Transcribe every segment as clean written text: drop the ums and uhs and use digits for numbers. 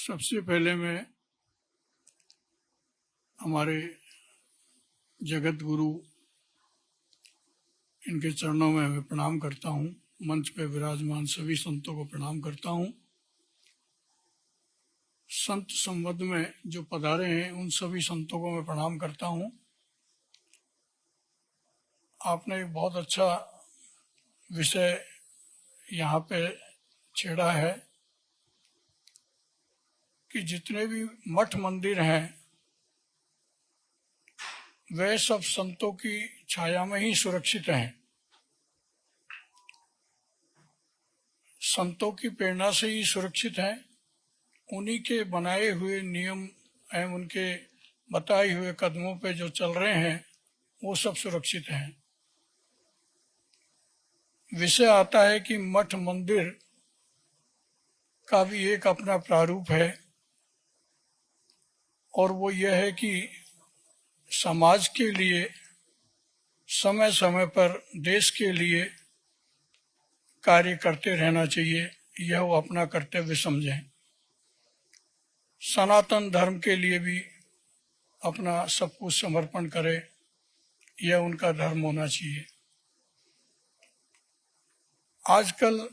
सबसे पहले मैं हमारे जगत गुरु इनके चरणों में मैं प्रणाम करता हूँ। मंच पे विराजमान सभी संतों को प्रणाम करता हूँ। संत संवद में जो पधारे हैं उन सभी संतों को मैं प्रणाम करता हूँ। आपने एक बहुत अच्छा विषय यहाँ पे छेड़ा है कि जितने भी मठ मंदिर हैं वे सब संतों की छाया में ही सुरक्षित हैं। संतों की प्रेरणा से ही सुरक्षित हैं। उन्हीं के बनाए हुए नियम एवं उनके बताए हुए कदमों पे जो चल रहे हैं वो सब सुरक्षित हैं। विषय आता है कि मठ मंदिर का भी एक अपना प्रारूप है और वो यह है कि समाज के लिए समय समय पर देश के लिए कार्य करते रहना चाहिए, यह वो अपना कर्तव्य समझें। सनातन धर्म के लिए भी अपना सब कुछ समर्पण करें, यह उनका धर्म होना चाहिए। आजकल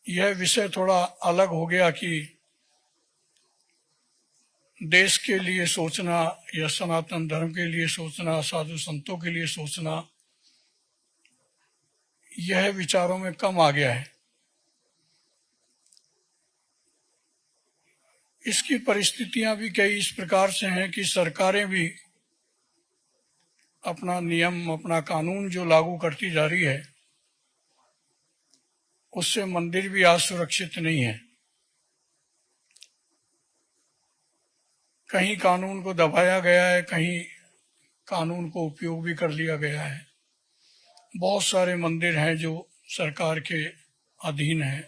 यह विषय थोड़ा अलग हो गया कि देश के लिए सोचना या सनातन धर्म के लिए सोचना, साधु संतों के लिए सोचना, यह विचारों में कम आ गया है। इसकी परिस्थितियां भी कई इस प्रकार से हैं कि सरकारें भी अपना नियम, अपना कानून जो लागू करती जा रही है उससे मंदिर भी आज सुरक्षित नहीं है। कहीं कानून को दबाया गया है, कहीं कानून को उपयोग भी कर लिया गया है। बहुत सारे मंदिर हैं जो सरकार के अधीन हैं,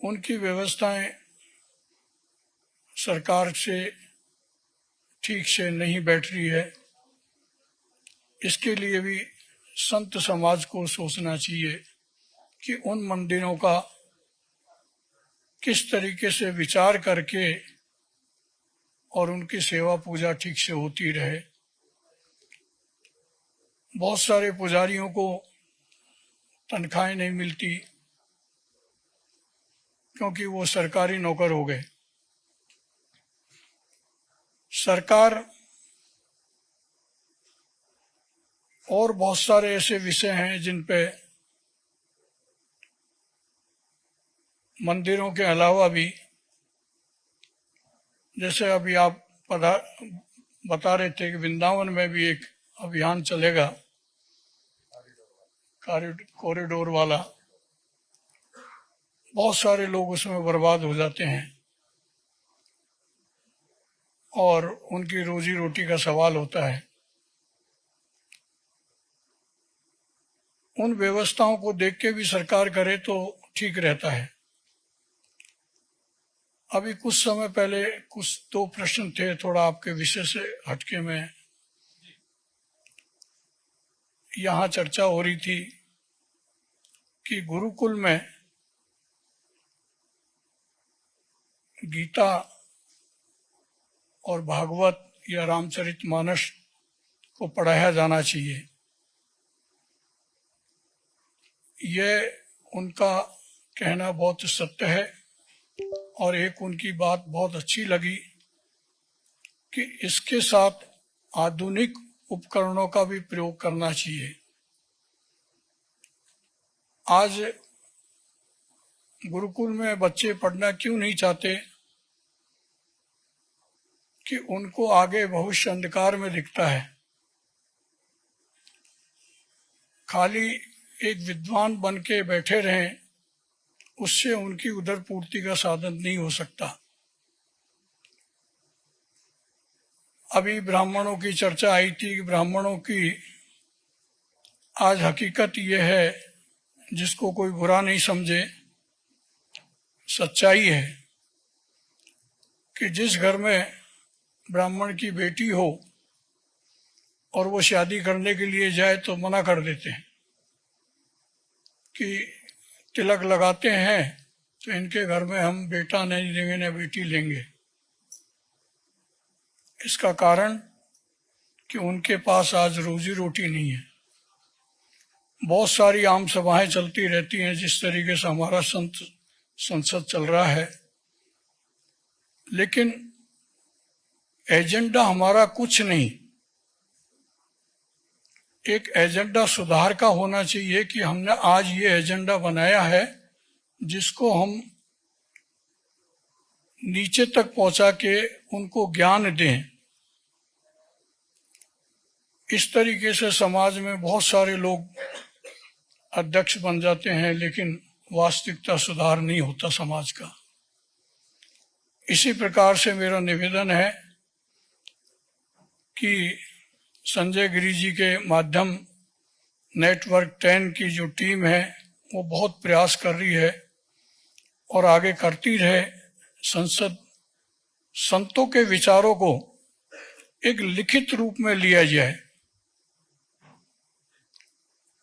उनकी व्यवस्थाएं सरकार से ठीक से नहीं बैठ रही है। इसके लिए भी संत समाज को सोचना चाहिए कि उन मंदिरों का किस तरीके से विचार करके और उनकी सेवा पूजा ठीक से होती रहे। बहुत सारे पुजारियों को तनख्वाहें नहीं मिलती क्योंकि वो सरकारी नौकर हो गए। सरकार और बहुत सारे ऐसे विषय हैं जिन पे मंदिरों के अलावा भी, जैसे अभी आप बता रहे थे कि वृंदावन में भी एक अभियान चलेगा कॉरिडोर वाला। बहुत सारे लोग उसमें बर्बाद हो जाते हैं और उनकी रोजी रोटी का सवाल होता है। उन व्यवस्थाओं को देख के भी सरकार करे तो ठीक रहता है। अभी कुछ समय पहले कुछ दो प्रश्न थे, थोड़ा आपके विषय से हटके में यहाँ चर्चा हो रही थी कि गुरुकुल में गीता और भागवत या रामचरितमानस को पढ़ाया जाना चाहिए। यह उनका कहना बहुत सत्य है और एक उनकी बात बहुत अच्छी लगी कि इसके साथ आधुनिक उपकरणों का भी प्रयोग करना चाहिए। आज गुरुकुल में बच्चे पढ़ना क्यों नहीं चाहते कि उनको आगे भविष्य अंधकार में दिखता है। खाली एक विद्वान बन के बैठे रहें, उससे उनकी उदर पूर्ति का साधन नहीं हो सकता। अभी ब्राह्मणों की चर्चा आई थी कि ब्राह्मणों की आज हकीकत यह है, जिसको कोई बुरा नहीं समझे, सच्चाई है कि जिस घर में ब्राह्मण की बेटी हो और वो शादी करने के लिए जाए तो मना कर देते हैं कि तिलक लगाते हैं तो इनके घर में हम बेटा नहीं लेंगे न बेटी लेंगे। इसका कारण कि उनके पास आज रोजी रोटी नहीं है। बहुत सारी आम सभाएं चलती रहती हैं जिस तरीके से हमारा संसद चल रहा है, लेकिन एजेंडा हमारा कुछ नहीं। एक एजेंडा सुधार का होना चाहिए कि हमने आज ये एजेंडा बनाया है जिसको हम नीचे तक पहुंचा के उनको ज्ञान दें। इस तरीके से समाज में बहुत सारे लोग अध्यक्ष बन जाते हैं, लेकिन वास्तविकता सुधार नहीं होता समाज का। इसी प्रकार से मेरा निवेदन है कि संजय गिरि जी के माध्यम नेटवर्क 10 की जो टीम है वो बहुत प्रयास कर रही है और आगे करती रहे। संसद संतों के विचारों को एक लिखित रूप में लिया जाए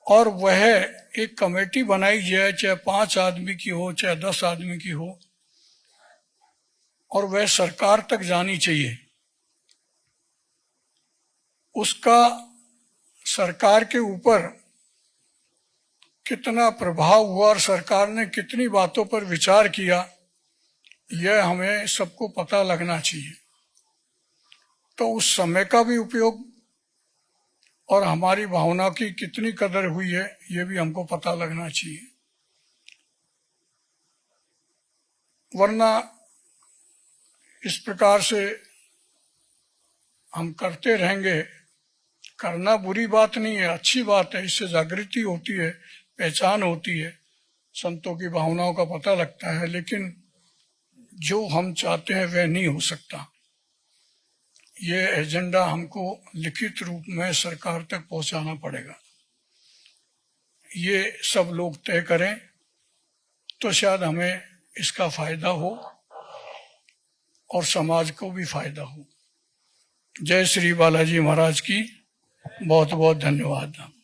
और वह एक कमेटी बनाई जाए, चाहे 5 आदमी की हो चाहे 10 आदमी की हो, और वह सरकार तक जानी चाहिए। उसका सरकार के ऊपर कितना प्रभाव हुआ और सरकार ने कितनी बातों पर विचार किया, यह हमें सबको पता लगना चाहिए। तो उस समय का भी उपयोग और हमारी भावना की कितनी कदर हुई है यह भी हमको पता लगना चाहिए। वरना इस प्रकार से हम करते रहेंगे। करना बुरी बात नहीं है, अच्छी बात है, इससे जागृति होती है, पहचान होती है, संतों की भावनाओं का पता लगता है, लेकिन जो हम चाहते हैं वह नहीं हो सकता। ये एजेंडा हमको लिखित रूप में सरकार तक पहुंचाना पड़ेगा। ये सब लोग तय करें तो शायद हमें इसका फायदा हो और समाज को भी फायदा हो। जय श्री बालाजी महाराज की बहुत बहुत धन्यवाद।